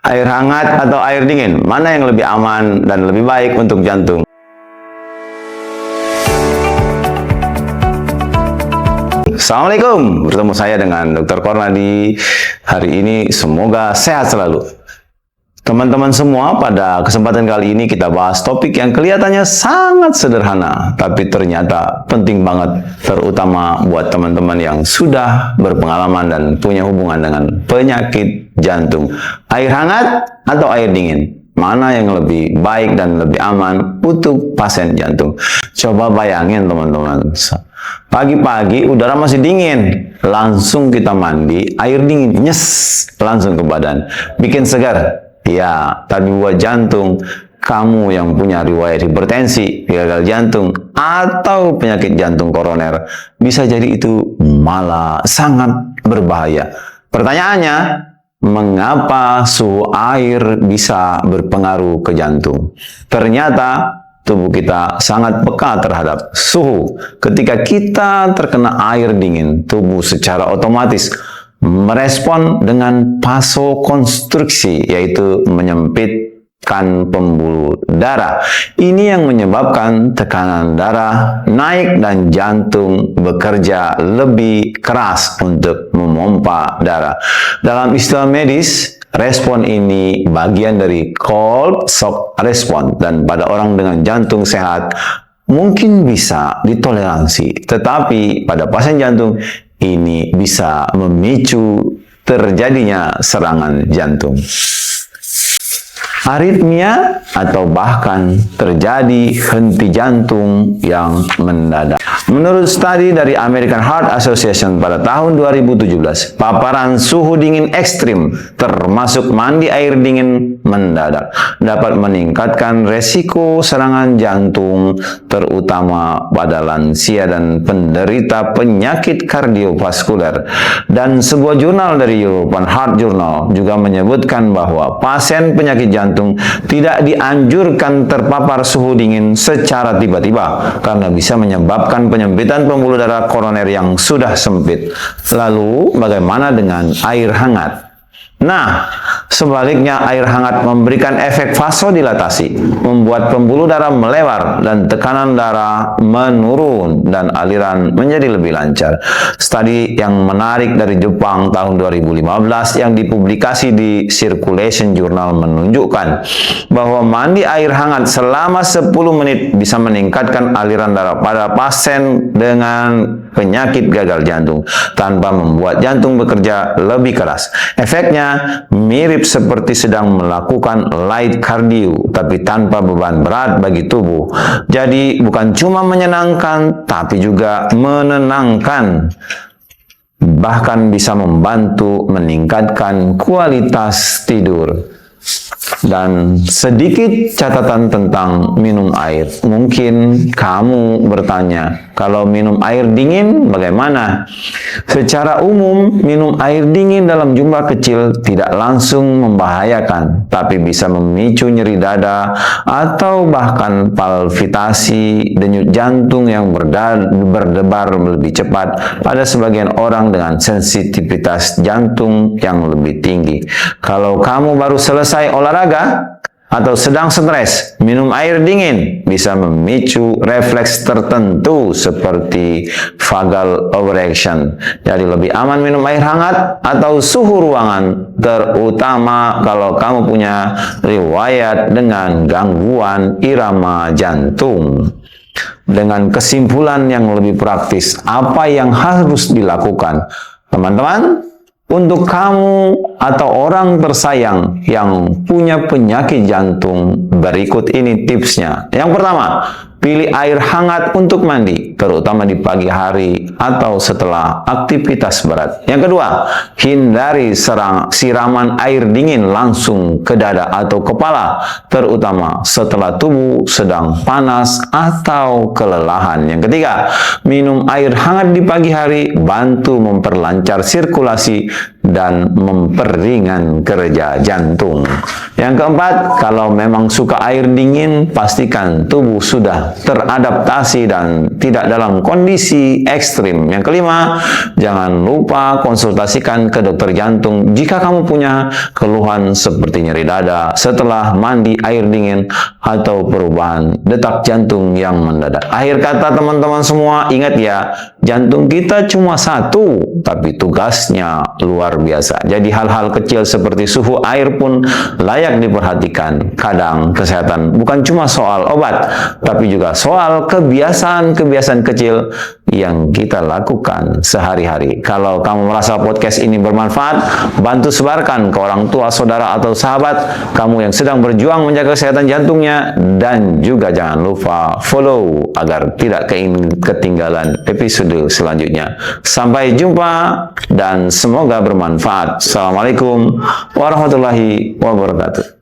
Air hangat atau air dingin? Mana yang lebih aman dan lebih baik untuk jantung? Assalamualaikum, bertemu saya dengan Dr. Kornadi. Hari ini semoga sehat selalu. Teman-teman semua, pada kesempatan kali ini kita bahas topik yang kelihatannya sangat sederhana, tapi ternyata penting banget, terutama buat teman-teman yang sudah berpengalaman dan punya hubungan dengan penyakit jantung. Air hangat atau air dingin? Mana yang lebih baik dan lebih aman untuk pasien jantung? Coba bayangin teman-teman, pagi-pagi udara masih dingin, langsung kita mandi, air dingin, nyes, langsung ke badan, bikin segar. Ya, tapi buat jantung, kamu yang punya riwayat hipertensi, gagal jantung, atau penyakit jantung koroner, bisa jadi itu malah sangat berbahaya. Pertanyaannya, mengapa suhu air bisa berpengaruh ke jantung? Ternyata tubuh kita sangat peka terhadap suhu. Ketika kita terkena air dingin, tubuh secara otomatis merespon dengan vasokonstriksi, yaitu menyempitkan pembuluh darah. Ini yang menyebabkan tekanan darah naik dan jantung bekerja lebih keras untuk memompa darah. Dalam istilah medis, respon ini bagian dari cold shock response, dan pada orang dengan jantung sehat mungkin bisa ditoleransi, tetapi pada pasien jantung ini bisa memicu terjadinya serangan jantung, aritmia, atau bahkan terjadi henti jantung yang mendadak. Menurut studi dari American Heart Association pada tahun 2017, paparan suhu dingin ekstrim, termasuk mandi air dingin mendadak, dapat meningkatkan resiko serangan jantung, terutama pada lansia dan penderita penyakit kardiovaskuler. Dan sebuah jurnal dari European Heart Journal juga menyebutkan bahwa pasien penyakit jantung tidak dianjurkan terpapar suhu dingin secara tiba-tiba karena bisa menyebabkan penyempitan pembuluh darah koroner yang sudah sempit. Lalu, bagaimana dengan air hangat? Nah, sebaliknya air hangat memberikan efek vasodilatasi, membuat pembuluh darah melebar dan tekanan darah menurun dan aliran menjadi lebih lancar. Studi yang menarik dari Jepang tahun 2015 yang dipublikasi di Circulation Journal menunjukkan bahwa mandi air hangat selama 10 menit bisa meningkatkan aliran darah pada pasien dengan penyakit gagal jantung tanpa membuat jantung bekerja lebih keras. Efeknya mirip seperti sedang melakukan light cardio, tapi tanpa beban berat bagi tubuh. Jadi bukan cuma menyenangkan, tapi juga menenangkan. Bahkan bisa membantu meningkatkan kualitas tidur. Dan sedikit catatan tentang minum air. Mungkin kamu bertanya, kalau minum air dingin bagaimana? Secara umum, minum air dingin dalam jumlah kecil tidak langsung membahayakan, tapi bisa memicu nyeri dada atau bahkan palpitasi, denyut jantung yang berdebar lebih cepat pada sebagian orang dengan sensitivitas jantung yang lebih tinggi. Kalau kamu baru selesai olahraga atau sedang stres, minum air dingin bisa memicu refleks tertentu seperti vagal overreaction. Jadi lebih aman minum air hangat atau suhu ruangan, terutama kalau kamu punya riwayat dengan gangguan irama jantung. Dengan kesimpulan yang lebih praktis, apa yang harus dilakukan? Teman-teman, untuk kamu atau orang tersayang yang punya penyakit jantung, berikut ini tipsnya. Yang pertama, pilih air hangat untuk mandi, terutama di pagi hari atau setelah aktivitas berat. Yang kedua, hindari siraman air dingin langsung ke dada atau kepala, terutama setelah tubuh sedang panas atau kelelahan. Yang ketiga, minum air hangat di pagi hari, bantu memperlancar sirkulasi dan memperingan kerja jantung. Yang Yang keempat, kalau memang suka air dingin, pastikan tubuh sudah teradaptasi dan tidak dalam kondisi ekstrim. Yang kelima, jangan lupa konsultasikan ke dokter jantung jika kamu punya keluhan seperti nyeri dada setelah mandi air dingin atau perubahan detak jantung yang mendadak. Akhir kata teman-teman semua, ingat ya, jantung kita cuma satu, tapi tugasnya luar biasa. Jadi hal-hal kecil seperti suhu air pun layak diperhatikan. Kadang kesehatan bukan cuma soal obat, tapi juga soal kebiasaan-kebiasaan kecil yang kita lakukan sehari-hari. Kalau kamu merasa podcast ini bermanfaat, bantu sebarkan ke orang tua, saudara, atau sahabat kamu yang sedang berjuang menjaga kesehatan jantungnya. Dan juga jangan lupa follow agar tidak ketinggalan episode selanjutnya. Sampai jumpa dan semoga bermanfaat. Assalamualaikum warahmatullahi wabarakatuh.